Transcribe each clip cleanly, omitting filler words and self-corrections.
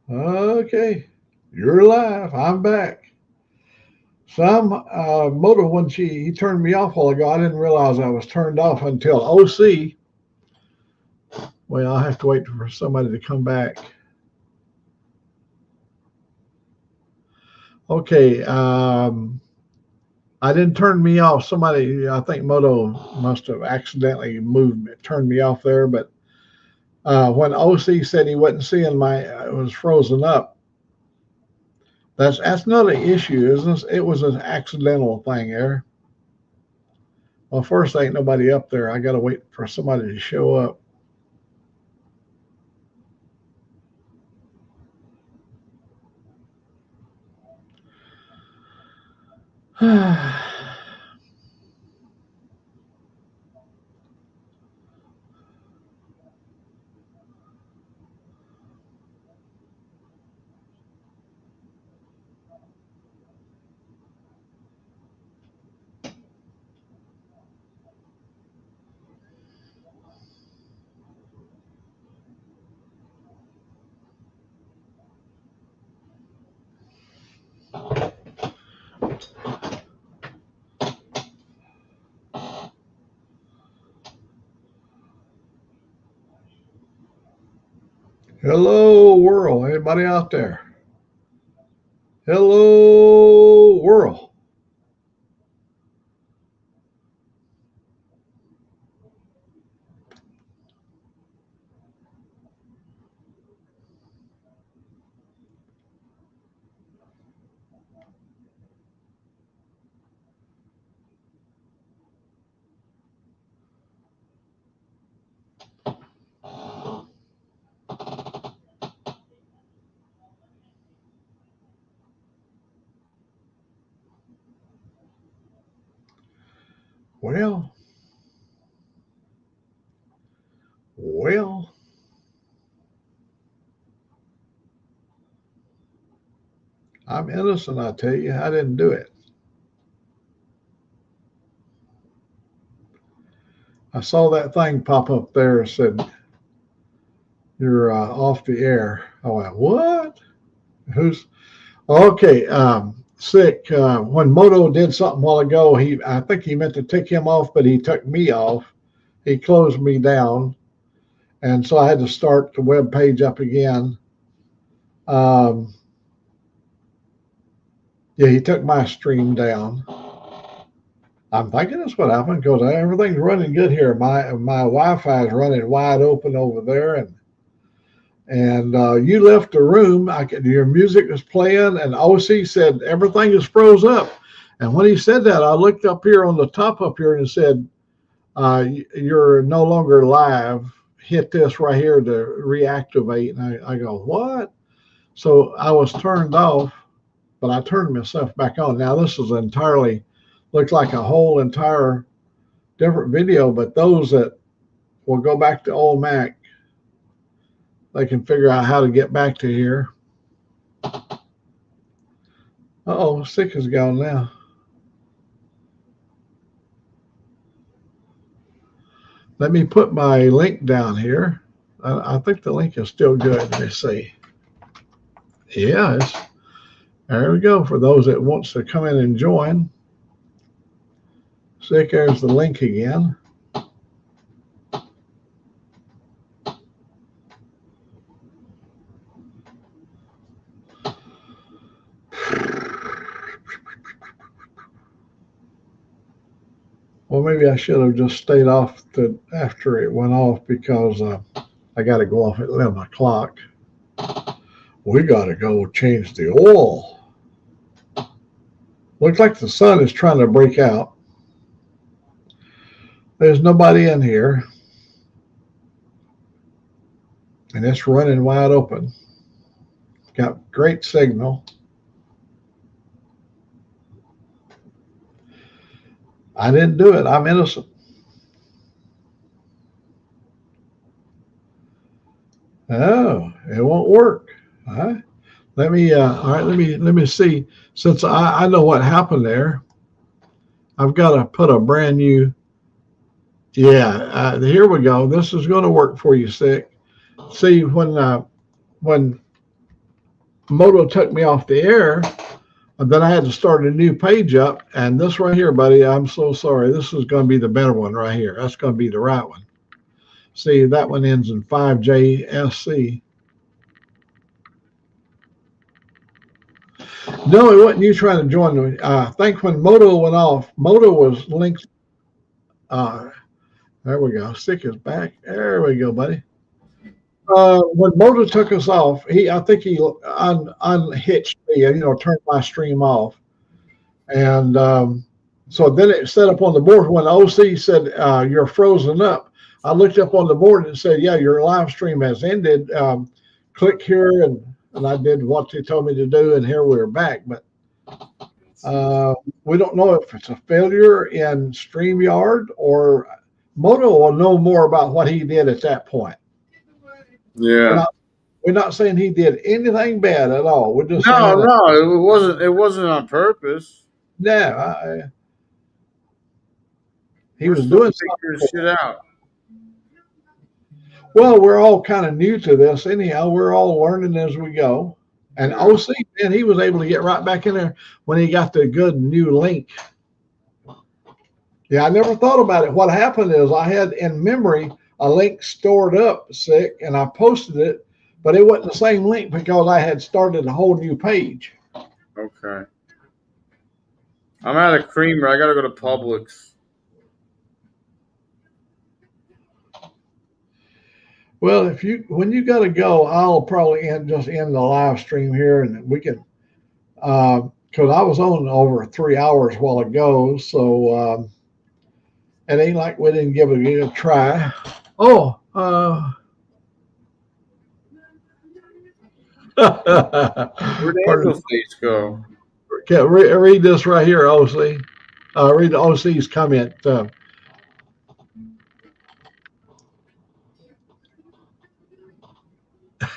Okay, you're alive. I'm back. Some motor when he turned me off a while ago, I didn't realize I was turned off until OC. Well, I have to wait for somebody to come back. Okay, I didn't turn me off. Somebody, I think Moto must have accidentally turned me off there. But when OC said he wasn't seeing it was frozen up. That's not an issue, isn't it? It was an accidental thing there. Well, first ain't nobody up there. I got to wait for somebody to show up. Hello, world. Anybody out there? Hello, world. Well, well, I'm innocent, I tell you. I didn't do it. I saw that thing pop up there and said, you're off the air. I went, what? Who's okay? Sick. When Moto did something a while ago, I think he meant to take him off, but he took me off. He closed me down, and so I had to start the web page up again. Um, yeah, he took my stream down. I'm thinking that's what happened because everything's running good here. My Wi-Fi is running wide open over there, and you left the room. Your music was playing, and OC said everything is froze up. And when he said that, I looked up here on the top up here and it said, "You're no longer live. Hit this right here to reactivate." And I go, "What?" So I was turned off, but I turned myself back on. Now this is entirely looked like a whole entire different video, but those that will go back to old Mac, they can figure out how to get back to here. Uh-oh, Sick is gone now. Let me put my link down here. I think the link is still good. Let me see. Yeah, there we go. For those that wants to come in and join. Sick, there's the link again. Well, maybe I should have just stayed off after it went off because I got to go off at 11 o'clock. We got to go change the oil. Looks like the sun is trying to break out. There's nobody in here. And it's running wide open. Got great signal. I didn't do it. I'm innocent. Oh, it won't work. Huh? Let me. All right. Let me see. Since I know what happened there, I've got to put a brand new. Yeah. Here we go. This is going to work for you, Sick. See when Moto took me off the air, and then I had to start a new page up. And this right here, buddy, I'm so sorry. This is going to be the better one right here. That's going to be the right one. See, that one ends in 5JSC. No, it wasn't you trying to join me. I think when Moto went off, Moto was linked. There we go. Stick is back. There we go, buddy. When Moto took us off, I think he unhitched me, turned my stream off. And so then it set up on the board when the OC said, you're frozen up. I looked up on the board and it said, yeah, your live stream has ended. Click here. And I did what they told me to do. And here we're back. But we don't know if it's a failure in StreamYard or Moto will know more about what he did at that point. Yeah. We're not saying he did anything bad at all. We're just no, it wasn't on purpose. No, he was doing something. Shit out. Well, we're all kind of new to this anyhow. We're all learning as we go. And OC, man, he was able to get right back in there when he got the good new link. Yeah, I never thought about it. What happened is I had in memory a link stored up and I posted it, but it wasn't the same link because I had started a whole new page. Okay. I'm out of creamer. I got to go to Publix. Well, when you got to go, I'll probably just end the live stream here, and we can, because I was on over 3 hours a while ago, so it ain't like we didn't give it a try. Oh, where'd Angel Face go? Okay, read this right here, OC. Read the OC's comment.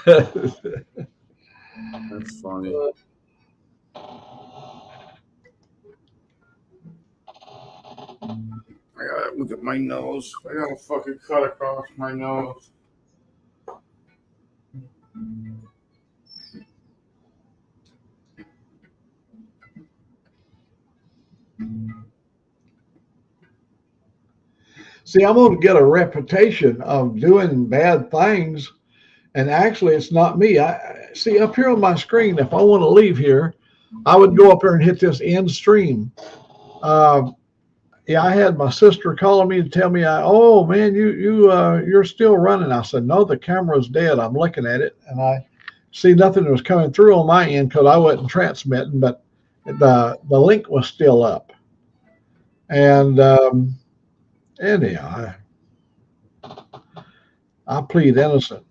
That's funny. I gotta look at my nose. I got a fucking cut across my nose. See, I'm going to get a reputation of doing bad things, and actually, it's not me. I see up here on my screen. If I want to leave here, I would go up there and hit this end stream. Yeah, I had my sister calling me to tell me, "Oh man, you're still running." I said, "No, the camera's dead. I'm looking at it, and I see nothing was coming through on my end because I wasn't transmitting, but the link was still up." And anyhow, I plead innocent.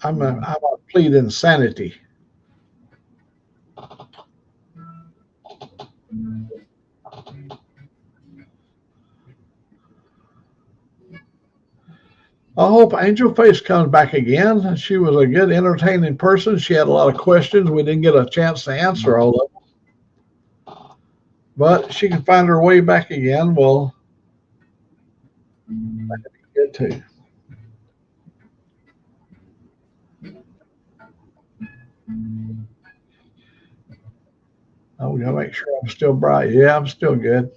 I plead insanity. I hope Angel Face comes back again. She was a good, entertaining person. She had a lot of questions. We didn't get a chance to answer all of them. But she can find her way back again. Well, that'd be good too. Oh, we gotta make sure I'm still bright. Yeah, I'm still good.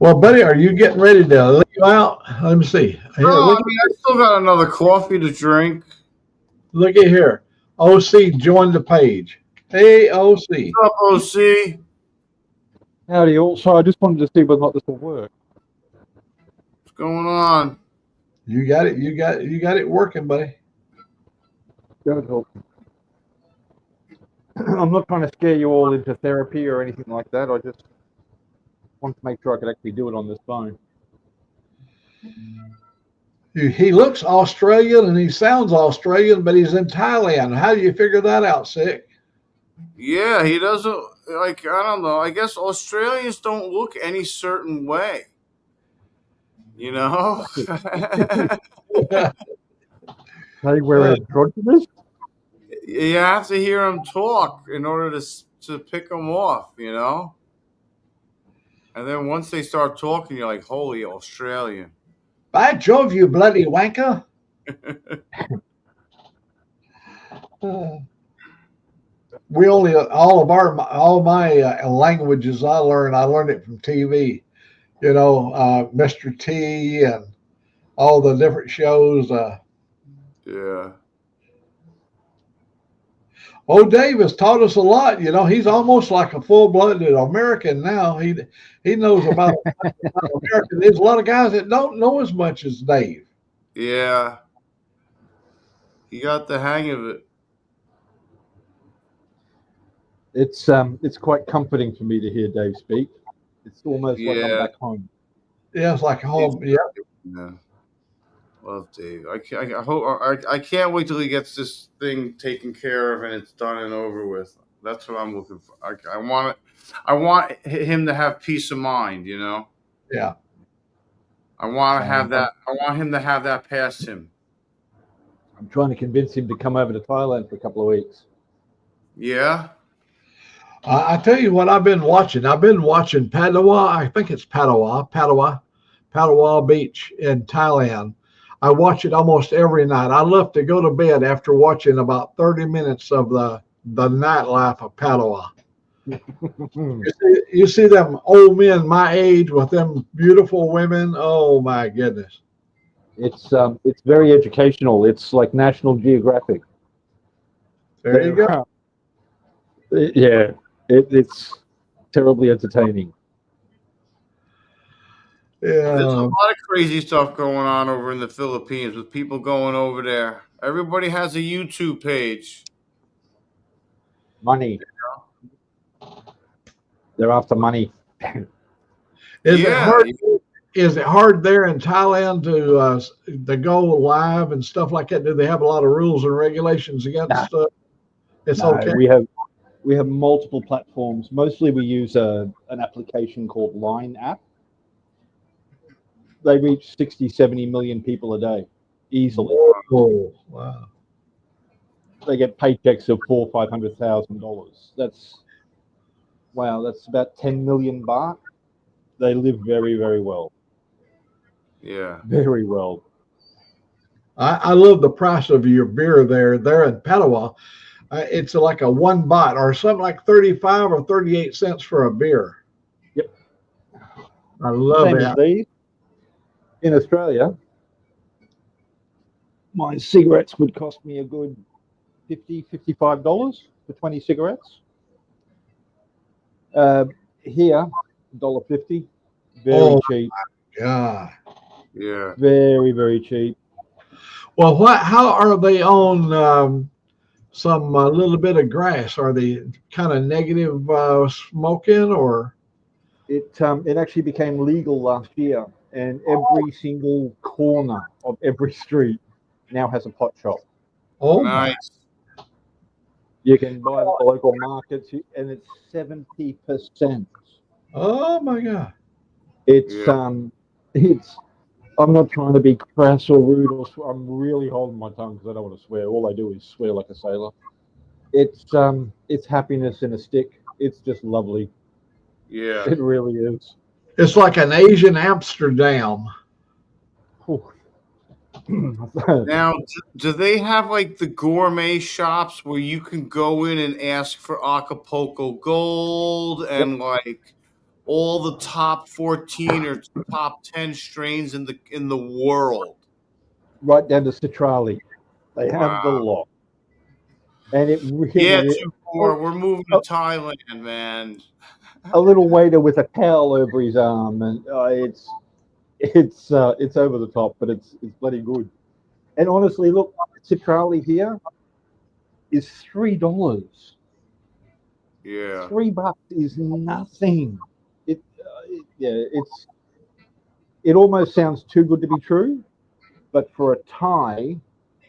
Well, buddy, are you getting ready to leave out? Let me see. Here, I still got another coffee to drink. Look at here. OC joined the page. Hey, OC. What's up, OC? Howdy, all. So I just wanted to see whether or not this will work. What's going on? You got it. You got it working, buddy. Good. I'm not trying to scare you all into therapy or anything like that. I just wanted to make sure I could actually do it on this phone. He looks Australian and he sounds Australian, but he's in Thailand. How do you figure that out, Sick? Yeah, he doesn't like. I don't know. I guess Australians don't look any certain way. You know. They wear androgynous. You have to hear him talk in order to pick him off. You know. And then once they start talking, you're like, "Holy Australian!" By Jove, you bloody wanker! We only all my languages I learned it from TV. You know, Mr. T and all the different shows. Yeah. Davis taught us a lot. You know, he's almost like a full-blooded American now. He knows about American. There's a lot of guys that don't know as much as Dave. Yeah. He got the hang of it. It's quite comforting for me to hear Dave speak. It's almost like I'm back home. Yeah, it's like home. Yeah. Love Dave. I hope I can't wait till he gets this thing taken care of and it's done and over with. That's what I'm looking for. I want him to have peace of mind. You know. Yeah. I want to have that. I want him to have that past him. I'm trying to convince him to come over to Thailand for a couple of weeks. Yeah. I tell you what I've been watching. I've been watching Padawa. I think it's Padawa Beach in Thailand. I watch it almost every night. I love to go to bed after watching about 30 minutes of the nightlife of Padawa. You see them old men my age with them beautiful women. Oh my goodness! It's very educational. It's like National Geographic. There you go. Yeah, it's terribly entertaining. Yeah. There's a lot of crazy stuff going on over in the Philippines with people going over there. Everybody has a YouTube page. Money. They're after money. Is it hard there in Thailand to go live and stuff like that? Do they have a lot of rules and regulations against stuff? It's okay. We have multiple platforms. Mostly we use an application called Line app. They reach 60, 70 million people a day easily. Oh, wow. They get paychecks of $400,000-$500,000. That's about 10 million baht. They live very, very well. Yeah. Very well. I love the price of your beer there in Padawa. It's like a 1 baht or something like 35 or 38 cents for a beer. Yep. I love it. In Australia, my cigarettes would cost me a good $50, $55 for 20 cigarettes. Here, $1.50, very cheap. God. Yeah. Very, very cheap. Well, how are they on some little bit of grass? Are they kind of negative smoking or? It actually became legal last year, and every single corner of every street now has a pot shop. Oh, nice. You can buy the local markets, and it's 70%. Oh my God! It's I'm not trying to be crass or rude, or I'm really holding my tongue because I don't want to swear. All I do is swear like a sailor. It's happiness in a stick. It's just lovely. Yeah, it really is. It's like an Asian Amsterdam. Now, do they have like the gourmet shops where you can go in and ask for Acapulco Gold and like all the top 14 or top 10 strains in the world? Right down to Citrali. They have the lot. And it really we're moving to Thailand, man. A little waiter with a towel over his arm, and it's over the top, but it's bloody good. And honestly, look, Citrali here is $3. Yeah, $3 is nothing. It almost sounds too good to be true, but for a Thai,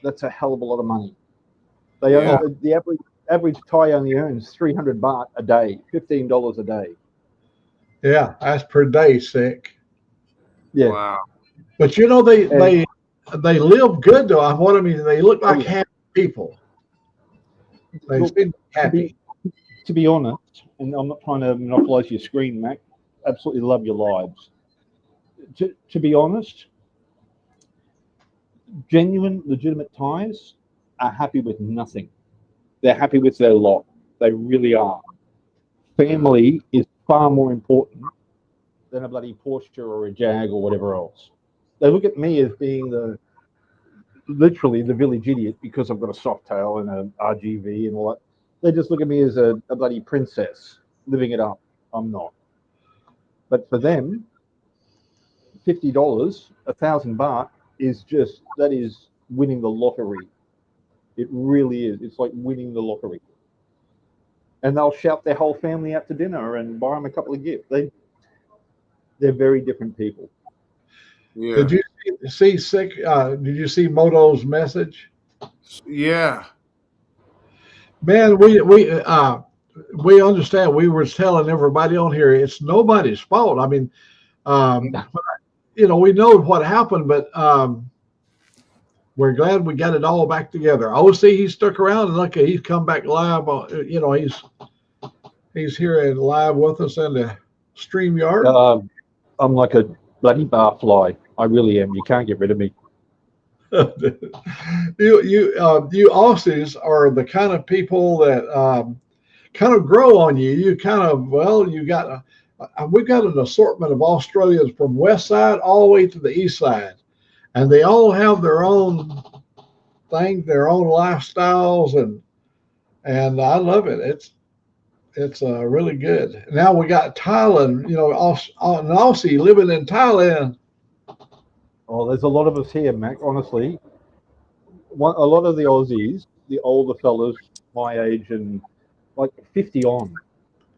that's a hell of a lot of money. They Yeah. the average Thai only earns 300 baht a day, $15 a day. Yeah, that's per day, sick. Yeah. Wow. But you know, they live good though. What I mean, they look like yeah. happy people. They Look, seem happy. To be honest, and I'm not trying to monopolize your screen, Mac. Absolutely love your lives. To be honest, genuine, legitimate Thais are happy with nothing. They're happy with their lot. They really are. Family is far more important than a bloody Porsche or a Jag or whatever else. They look at me as being literally the village idiot because I've got a soft tail and a RGV and all that. They just look at me as a bloody princess living it up. I'm not. But for them, $50, 1,000 baht is winning the lottery. It really is. It's like winning the lottery. And they'll shout their whole family out to dinner and buy them a couple of gifts. They're very different people. Yeah. Did you see sick? Did you see Moto's message? Yeah. Man, we understand. We were telling everybody on here it's nobody's fault. I mean, we know what happened, but we're glad we got it all back together. OC, he stuck around, and look, he's come back live. He's here and live with us in the StreamYard. I'm like a bloody barfly. I really am. You can't get rid of me. You Aussies are the kind of people that kind of grow on you. You kind of we've got an assortment of Australians from west side all the way to the east side, and they all have their own thing, their own lifestyles, and I love it. It's really good. Now we got Thailand, an Aussie living in Thailand. Oh, there's a lot of us here, Mac. Honestly, a lot of the Aussies, the older fellas, my age and like 50 on,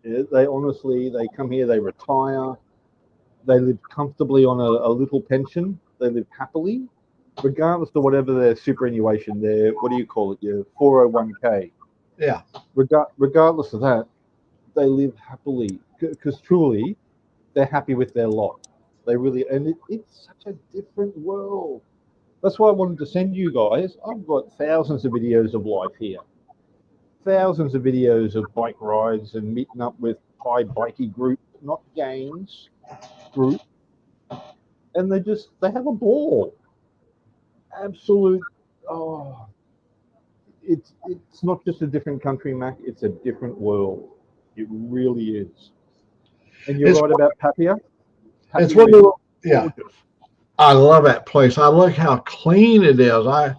they come here, they retire, they live comfortably on a little pension, they live happily, regardless of whatever their superannuation, what do you call it, your 401k. Yeah. Regardless of that, they live happily because truly, they're happy with their lot. They really, and it's such a different world. That's why I wanted to send you guys. I've got thousands of videos of life here, thousands of videos of bike rides and meeting up with Thai bikey group, not gangs, group, and they have a ball. Absolute. Oh, it's not just a different country, Mac. It's a different world. It really is. And you're right about Pattaya. It's one of I love that place. I look how clean it is. I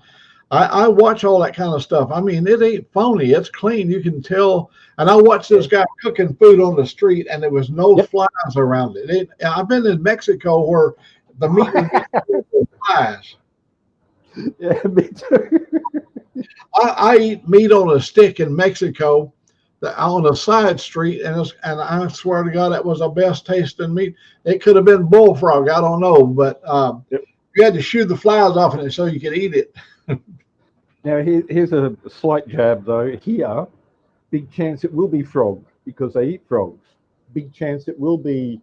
watch all that kind of stuff. I mean, it ain't phony. It's clean. You can tell. And I watched this guy cooking food on the street, and there was no flies around it. I've been in Mexico where the meat was flies. Yeah, me too. I eat meat on a stick in Mexico on a side street, and I swear to God, that was the best tasting meat. It could have been bullfrog, I don't know, but you had to shoo the flies off it so you could eat it. Now, here's a slight jab, though. Here, big chance it will be frog because they eat frogs. Big chance it will be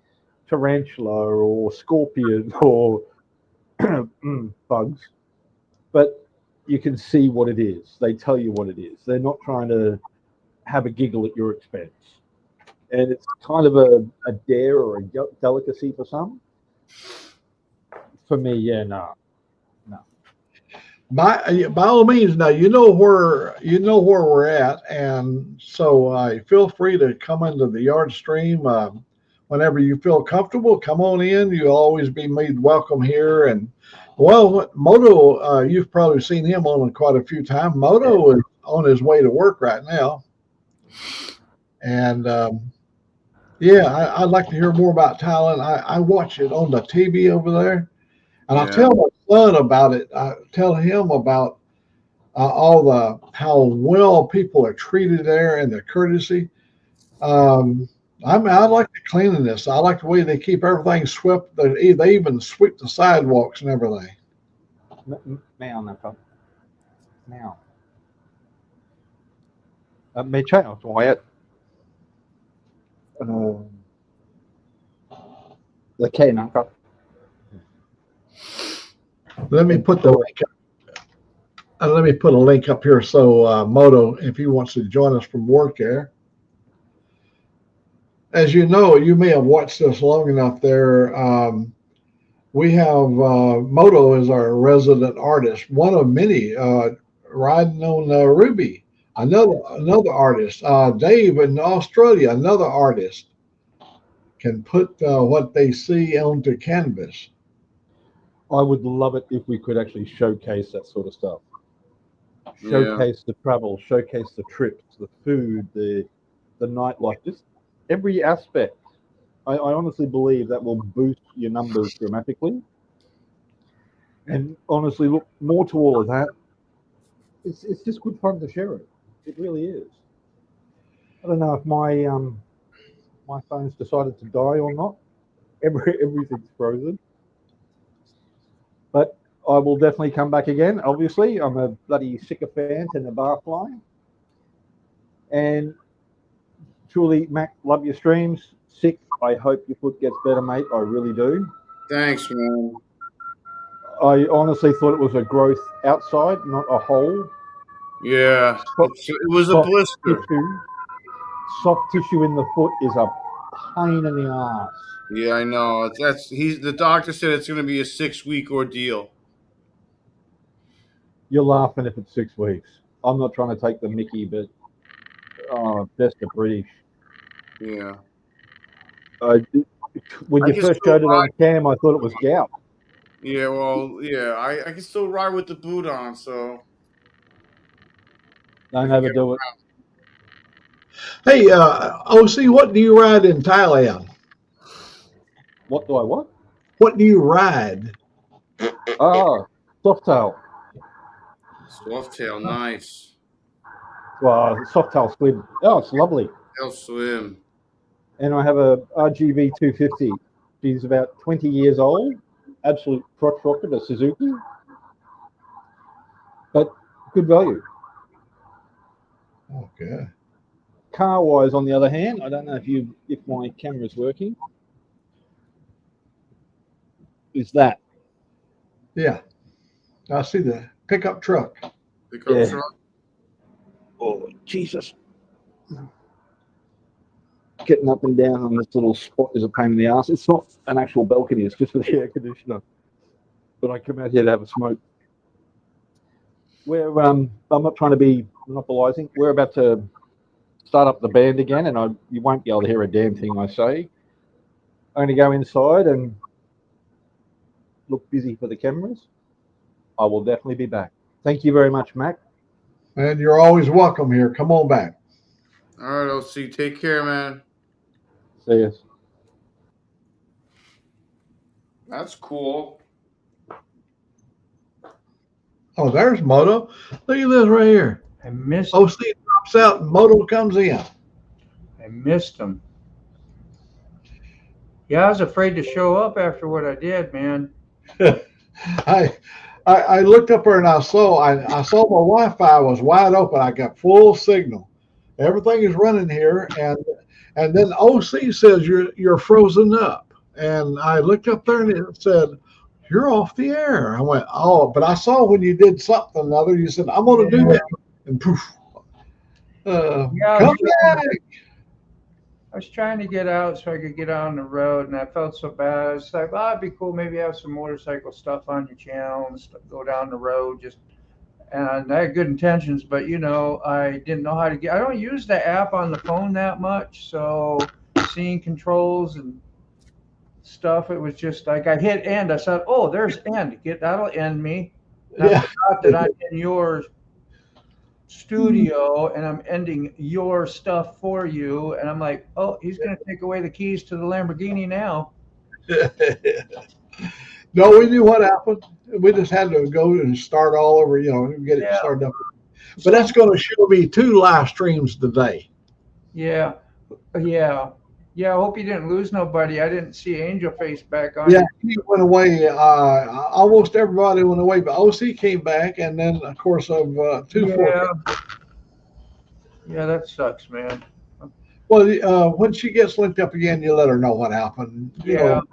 tarantula or scorpion or bugs. But you can see what it is. They tell you what it is. They're not trying to have a giggle at your expense. And it's kind of a dare or a delicacy for some. For me, no. By all means, now you know where we're at, and so feel free to come into the yard stream whenever you feel comfortable. Come on in. You'll always be made welcome here. And Moto, you've probably seen him on quite a few times. Moto is on his way to work right now, and I'd like to hear more about Thailand. I watch it on the TV over there. And I tell my son about it. I tell him about how well people are treated there and the courtesy. I like the cleanliness. I like the way they keep everything swept. They even sweep the sidewalks and everything. Now, now. May channel, Wyatt. The K number. Let me put the link up. Let me put a link up here so Moto, if he wants to join us from work there. As you know, you may have watched this long enough there. We have Moto is our resident artist, one of many, riding on Ruby, another artist. Dave in Australia, another artist, can put what they see onto canvas. I would love it if we could actually showcase that sort of stuff. Showcase the travel, showcase the trips, the food, the nightlife, just every aspect. I honestly believe that will boost your numbers dramatically. And honestly, look, more to all of that. It's just good fun to share it. It really is. I don't know if my phone's decided to die or not. Everything's frozen. But I will definitely come back again. Obviously, I'm a bloody sycophant and a barfly. And truly, Mac, love your streams. Sick. I hope your foot gets better, mate. I really do. Thanks, man. I honestly thought it was a growth outside, not a hole. Yeah, it was a blister. Soft tissue in the foot is a pain in the ass. Yeah, I know. The doctor said it's going to be a 6-week ordeal. You're laughing if it's 6 weeks. I'm not trying to take the mickey, but best of British. Yeah. When you first showed it on cam, I thought it was gout. Yeah, well, yeah, I can still ride with the boot on, so. Don't overdo it. Hey, OC, what do you ride in Thailand? What do I what? What do you ride? Softail. Softail, nice. Well, Softail Swim. Oh, it's lovely. They'll swim. And I have a RGV 250. She's about 20 years old. Absolute crotch rocket, a Suzuki. But good value. Okay. Car-wise, on the other hand, I don't know if my camera's working. Is that? Yeah. I see the pickup truck. Pickup truck? Oh, Jesus. Getting up and down on this little spot is a pain in the ass. It's not an actual balcony, it's just for the air conditioner. But I come out here to have a smoke. I'm not trying to be monopolizing. We're about to start up the band again, and you won't be able to hear a damn thing I say. I'm going to go inside and look busy for the cameras. I will definitely be back. Thank you very much, Mac. And you're always welcome here. Come on back. All right, OC. Take care, man. See us. That's cool. Oh, there's Moto. Look at this right here. I missed OC drops out and Moto comes in. I missed him. Yeah, I was afraid to show up after what I did, man. I looked up there and I saw my Wi-Fi was wide open. I got full signal. Everything is running here, and then OC says you're frozen up. And I looked up there and it said, "You're off the air." I went, "Oh," but I saw when you did something or other, you said, "I'm going to do that," and poof. Come back. I was trying to get out so I could get out on the road, and I felt so bad. I was like, well, it'd be cool. Maybe have some motorcycle stuff on your channel and stuff, go down the road. And I had good intentions, but, I didn't know how to I don't use the app on the phone that much. So seeing controls and stuff, it was just like I hit end. I said, oh, there's end. That'll end me. And I forgot that I'm in your studio and I'm ending your stuff for you, and I'm like, oh, he's going to take away the keys to the Lamborghini now. No, we knew what happened. We just had to go and start all over, and get it started up. But that's going to show me 2 live streams today. Yeah. Yeah, I hope you didn't lose nobody. I didn't see Angel Face back on. Yeah, he went away. Almost everybody went away, but OC came back, and then of course of 2-4. Yeah. Yeah, that sucks, man. Well, when she gets linked up again, you let her know what happened. You Yeah. know,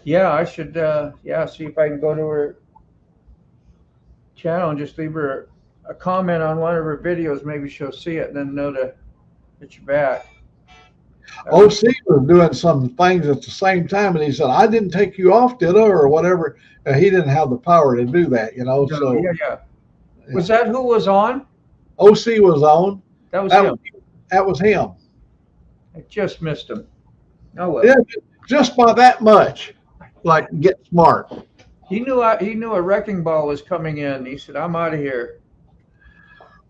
Yeah, I should see if I can go to her channel and just leave her a comment on one of her videos. Maybe she'll see it and then know that you're back. OC was doing some things at the same time, and he said, "I didn't take you off, did I?" or whatever. He didn't have the power to do that, you know. So Yeah. Was that who was on? OC was on. That was him. That was him. I just missed him. Oh well. Yeah, just by that much. Like, get smart. He knew a wrecking ball was coming in. He said, "I'm out of here."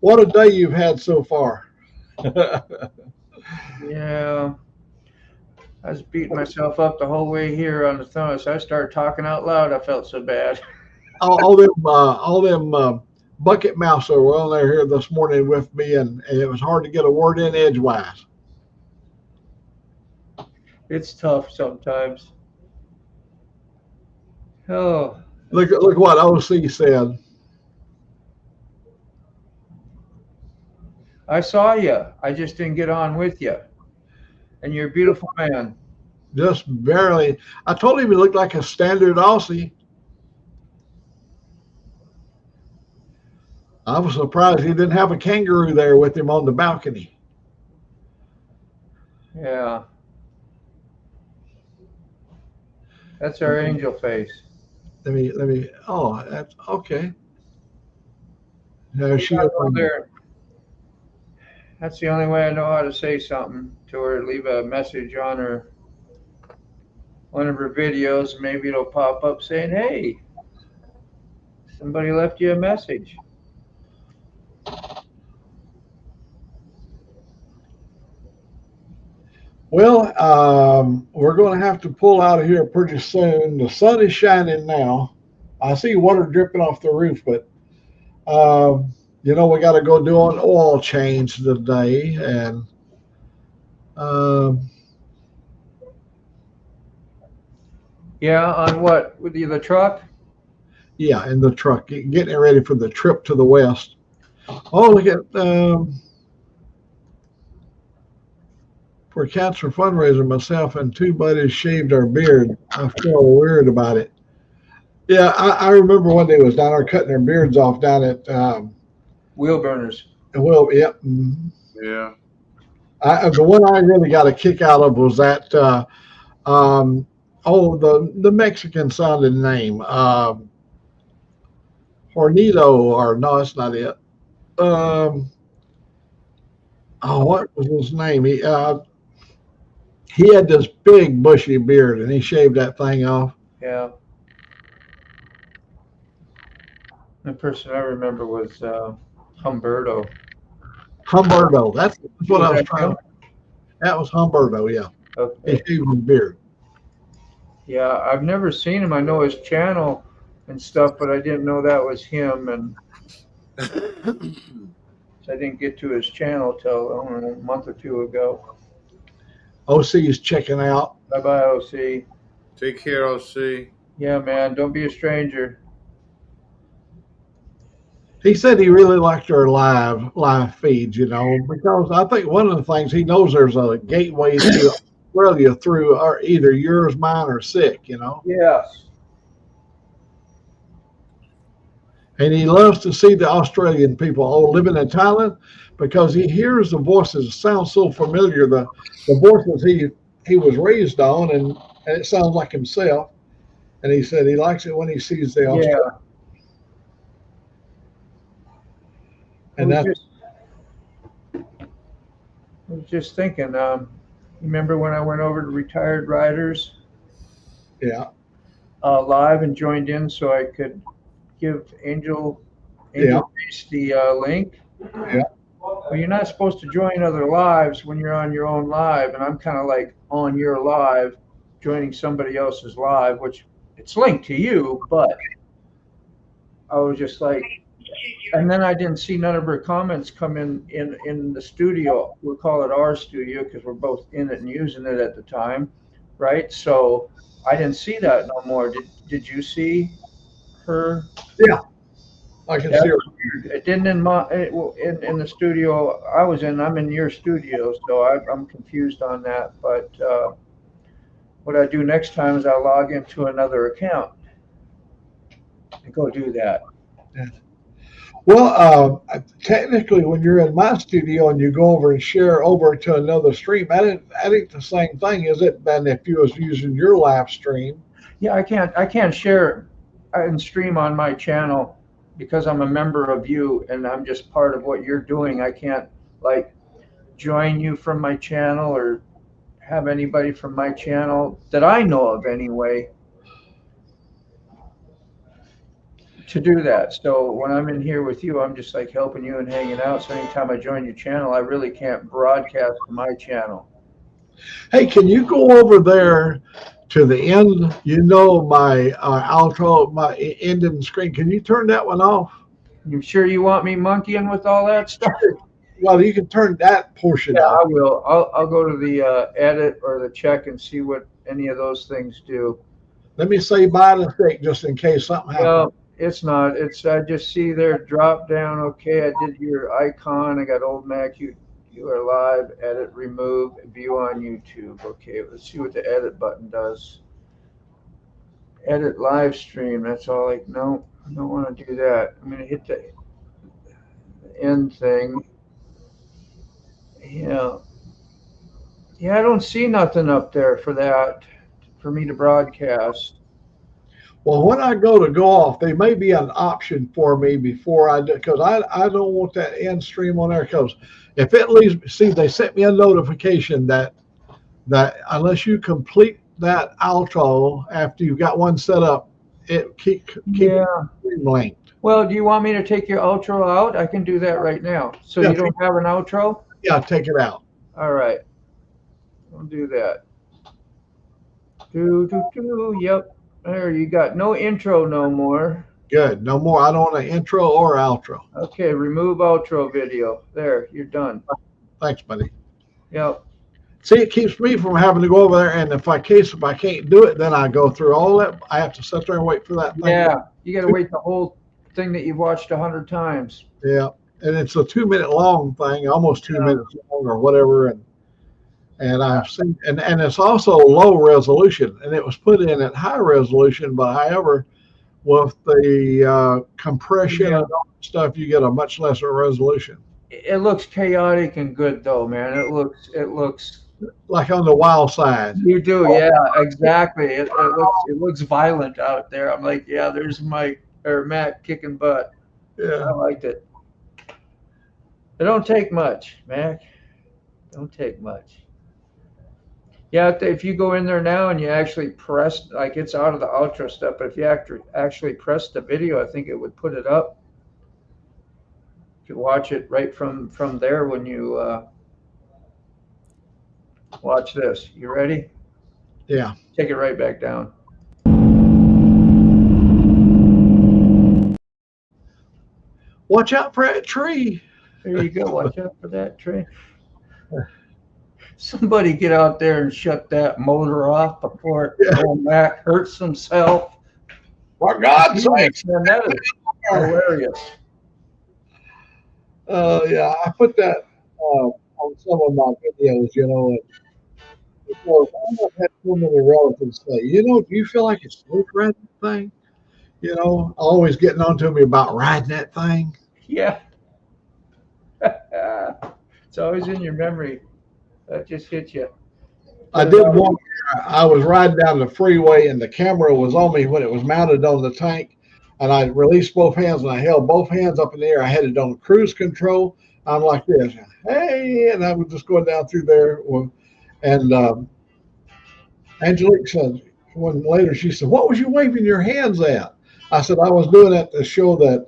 What a day you've had so far. Yeah. I was beating myself up the whole way here on the phone. So I started talking out loud. I felt so bad. all them bucket mouse were on there here this morning with me, and it was hard to get a word in edgewise. It's tough sometimes. Oh, Look what OC said. I saw you. I just didn't get on with you. And you're a beautiful man. Just barely. I told him he looked like a standard Aussie. I was surprised he didn't have a kangaroo there with him on the balcony. Yeah. That's our angel face. Let me. Oh, that's okay. There she is. There. That's the only way I know how to say something to her. Leave a message on her, one of her videos. Maybe it'll pop up saying, "Hey, somebody left you a message." Well, we're going to have to pull out of here pretty soon. The sun is shining now. I see water dripping off the roof, but we got to go do an oil change today, and yeah, on what? With the truck? Yeah, in the truck, getting it ready for the trip to the west. Oh, look at for cancer fundraiser, myself and two buddies shaved our beard. I feel weird about it. Yeah, I remember when they was down there cutting their beards off down at Wheel burners. Well, yep. Mm-hmm. Yeah. The one I really got a kick out of was that the Mexican sounding name. Hornito, or no, that's not it. What was his name? He had this big bushy beard, and he shaved that thing off. Yeah. The person I remember was Humberto. Humberto. That's what I was trying to. That was Humberto, yeah. Okay. He shaved his beard. Yeah, I've never seen him. I know his channel and stuff, but I didn't know that was him. And I didn't get to his channel till a month or two ago. OC is checking out. Bye-bye, OC. Take care, OC. Yeah, man. Don't be a stranger. He said he really liked our live feeds, because I think one of the things he knows there's a gateway to Australia through either yours, mine, or Sick, Yes. And he loves to see the Australian people living in Thailand, because he hears the voices sound so familiar, the voices he was raised on, and it sounds like himself. And he said he likes it when he sees the Australian. Yeah. And I was just thinking, remember when I went over to Retired Riders yeah. Live and joined in so I could give Angel Face the link? Yeah. Well, you're not supposed to join other lives when you're on your own live, and I'm kind of like on your live, joining somebody else's live, which it's linked to you, but I was just like, And then I didn't see none of her comments come in the studio. We'll call it our studio because we're both in it and using it at the time, right? So I didn't see that no more. Did you see her? I can Yeah. see her. It didn't in the studio I was in. I'm in your studio, so I'm confused on that. But what I do next time is I log into another account and go do that. Well, technically, when you're in my studio and you go over and share over to another stream, that ain't the same thing, is it? Than if you was using your live stream. Yeah, I can't share and stream on my channel because I'm a member of you and I'm just part of what you're doing. I can't like join you from my channel or have anybody from my channel that I know of anyway to do that. So when I'm in here with you, I'm just like helping you and hanging out. So anytime I join your channel, I really can't broadcast to my channel. Hey, can you go over there to the end? You know, my outro, my ending screen. Can you turn that one off? You sure you want me monkeying with all that stuff? Well, you can turn that portion Yeah, off. I will. I'll go to the edit or the check and see what any of those things do. Let me say by mistake just in case something happens. Well, it's not. I just see there drop down. Okay, I did your icon. I got Old Mac. You are live. Edit, remove, view on YouTube. Okay, let's see what the edit button does. Edit live stream. That's all. No, I don't want to do that. I'm gonna hit the end thing. Yeah. Yeah, I don't see nothing up there for that, for me to broadcast. Well, when I go off, there may be an option for me before I do, because I don't want that end stream on there, because if it leaves, see, they sent me a notification that unless you complete that outro after you've got one set up, it keep Yeah. stream linked. Well, do you want me to take your outro out? I can do that right now. So Yeah, you don't have an outro? Yeah, take it out. All right. I'll do that. Yep. There, you got no intro no more. Good. No more. I don't want an intro or outro. Okay, remove outro video. There, you're done. Thanks, buddy. Yep. See, it keeps me from having to go over there, and if I can't do it, then I go through all that. I have to sit there and wait for that thing. Yeah, you got to wait the whole thing that you've watched 100 times. Yeah, and it's a 2-minute long thing, almost 2 minutes long or whatever, and I've seen, and it's also low resolution, and it was put in at high resolution, but however, with the compression and all that stuff, you get a much lesser resolution. It looks chaotic and good though, man. It looks Like on the wild side. You do, yeah, exactly. It looks violent out there. I'm like, yeah, there's Matt kicking butt. Yeah. I liked it. It don't take much, Mac. Don't take much. Yeah, if you go in there now and you actually press, like it's out of the outro stuff, but if you actually press the video, I think it would put it up. You could watch it right from there when you watch this. You ready? Yeah. Take it right back down. Watch out for that tree. There you go. Watch out for that tree. Somebody get out there and shut that motor off before old Mac hurts himself. For God's sake. Man, that is hilarious. Yeah, I put that on some of my videos, and before I've had so many relatives say, do you feel like it's safe riding that thing? Always getting on to me about riding that thing. Yeah. It's always in your memory. That just hit you. I did one. I was riding down the freeway and the camera was on me when it was mounted on the tank. And I released both hands and I held both hands up in the air. I had it on cruise control. I'm like this, hey, and I was just going down through there. And Angelique said, when later she said, "What was you waving your hands at?" I said, "I was doing that to show that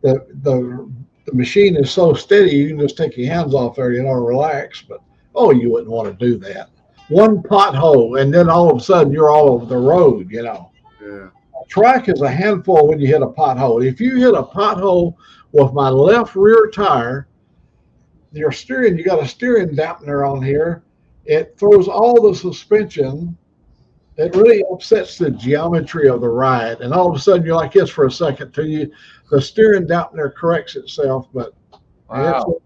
the machine is so steady, you can just take your hands off there, relax." But you wouldn't want to do that. One pothole, and then all of a sudden you're all over the road, Yeah. track is a handful when you hit a pothole. If you hit a pothole with my left rear tire, your steering, you got a steering dampener on here. It throws all the suspension. It really upsets the geometry of the ride. And all of a sudden you're like this for a second till the steering dampener corrects itself. But Wow.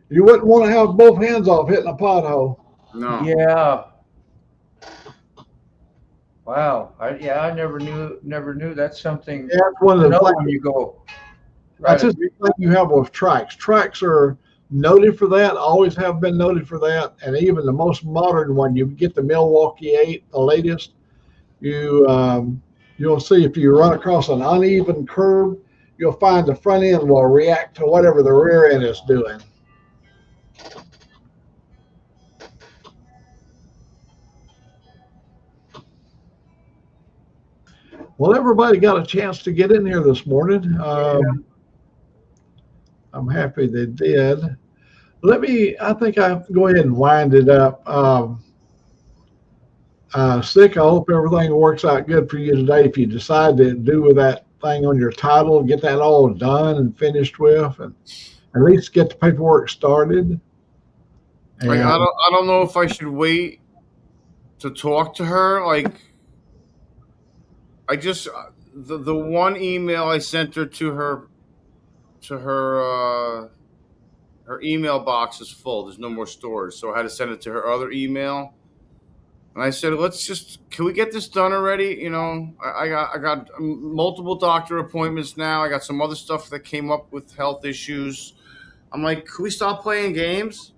you wouldn't want to have both hands off hitting a pothole. No. Yeah. Wow. I never knew that's something. Yeah, that's one of You the know, things. when you go. That's Right. just the thing you have with tracks. Tracks are noted for that, always have been noted for that. And even the most modern one, you get the Milwaukee 8, the latest, you'll see if you run across an uneven curve, you'll find the front end will react to whatever the rear end is doing. Well, everybody got a chance to get in here this morning. I'm happy they did. I think I'll go ahead and wind it up. Sick, I hope everything works out good for you today. If you decide to do with that thing on your title, get that all done and finished with, and at least get the paperwork started. Like, I don't know if I should wait to talk to her. Like, I just the one email I sent her to her email box is full. There's no more storage, so I had to send it to her other email. And I said, can we get this done already? You know, I got multiple doctor appointments now. I got some other stuff that came up with health issues. I'm like, can we stop playing games?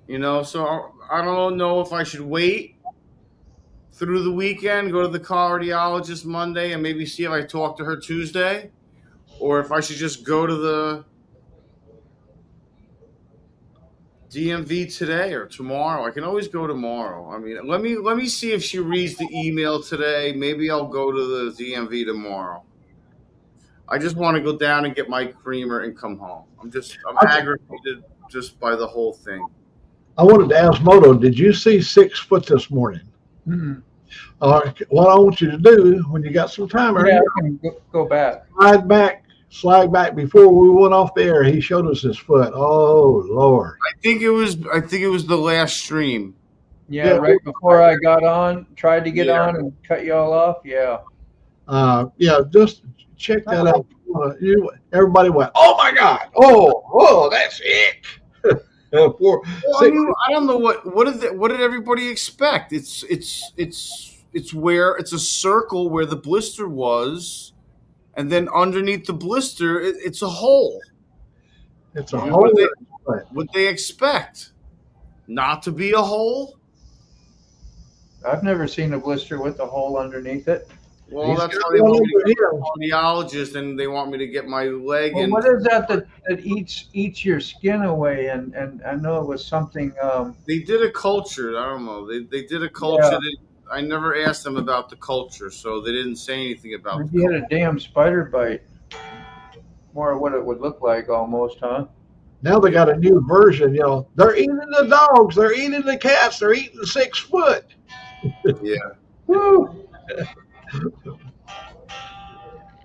You know, so I don't know if I should wait through the weekend, go to the cardiologist Monday, and maybe see if I talk to her Tuesday, or if I should just go to the DMV today or tomorrow. I can always go tomorrow. I mean, let me see if she reads the email today. Maybe I'll go to the DMV tomorrow. I just want to go down and get my creamer and come home. I'm aggravated just by the whole thing. I wanted to ask Moto, did you see 6 foot this morning? Mm-mm. What I want you to do when you got some time, Yeah, I can go back. slide back before we went off the air. He showed us his foot. Oh Lord! I think it was the last stream. Yeah, Yeah. right before I got on, tried to get Yeah. on and cut you all off. Yeah. Just check that out. Everybody went, oh my God! Oh, that's it. Well, I mean, I don't know what did everybody expect? It's where it's a circle where the blister was, and then underneath the blister, it's a hole. It's a You know, whole. What they expect? Not to be a hole? I've never seen a blister with a hole underneath it. Well, He's that's got how they one want me to over get here. a cardiologist, and they want me to get my leg Well, and what is that eats your skin away? And I know it was something. they did a culture. I don't know. They did a culture. Yeah. I never asked them about the culture, so they didn't say anything about If the you culture. had a damn spider bite, more what it would look like almost, huh? Now they got a new version. They're eating the dogs. They're eating the cats. They're eating 6 foot. Yeah. Woo!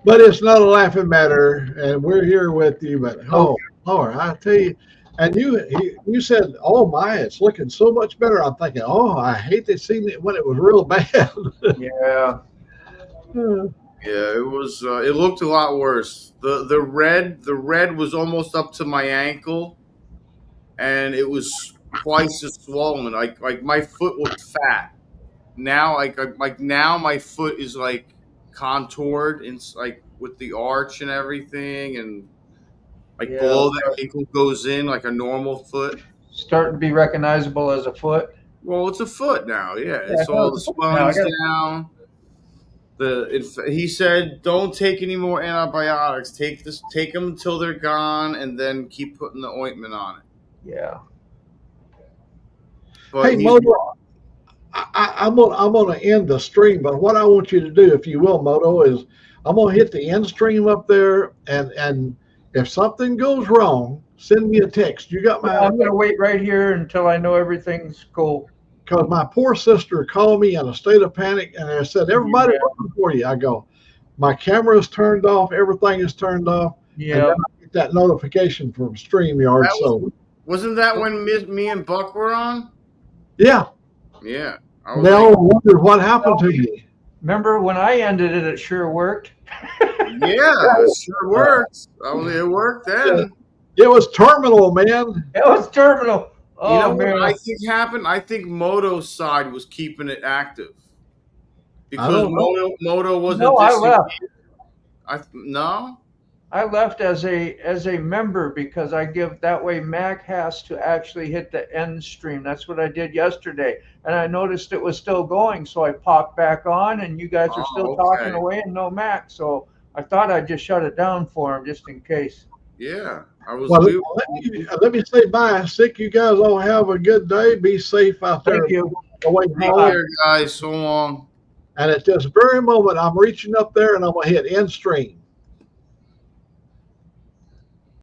But it's not a laughing matter, and we're here with you. But oh Lord, I tell you, and you said, "Oh my, it's looking so much better." I'm thinking, "Oh, I hate to see it when it was real bad." Yeah. Yeah, it was. It looked a lot worse. The red was almost up to my ankle, and it was twice as swollen. Like my foot looked fat. Now, now my foot is like contoured and like with the arch and everything, and like Yeah. below the ankle goes in like a normal foot. Starting to be recognizable as a foot. Well, it's a foot now. Yeah, it's Yeah, all no, the it's a foot now. I swelling's got down. He said, don't take any more antibiotics. Take them until they're gone, and then keep putting the ointment on it. Yeah. But Hey, Moto, I'm gonna end the stream, but what I want you to do, if you will, Moto, is I'm gonna hit the end stream up there, and if something goes wrong, send me a text. You got my. I'm gonna wait right here until I know everything's cool. because my poor sister called me in a state of panic, and I said, "Everybody looking for you." I go, "My camera is turned off. Everything is turned off." And Yeah. then I get that notification from StreamYard. So Wasn't that when me and Buck were on? yeah, Yeah. I they all wondered what happened to me. Remember when I ended it, it sure worked. Yeah, it sure works. It worked then. It was terminal, man. It was terminal. Oh, You know man. what I think happened? I think Moto's side was keeping it active because don't know. Moto wasn't. No, I left. No. I left as a member because I give that way Mac has to actually hit the end stream. That's what I did yesterday. And I noticed it was still going, so I popped back on and you guys are still talking away and no Mac. So I thought I'd just shut it down for him just in case. Yeah. I was Well, let me say bye. Sick, you guys all have a good day. Be safe out there. Thank you. Away Take care, guys. So long. And at this very moment, I'm reaching up there and I'm going to hit end stream.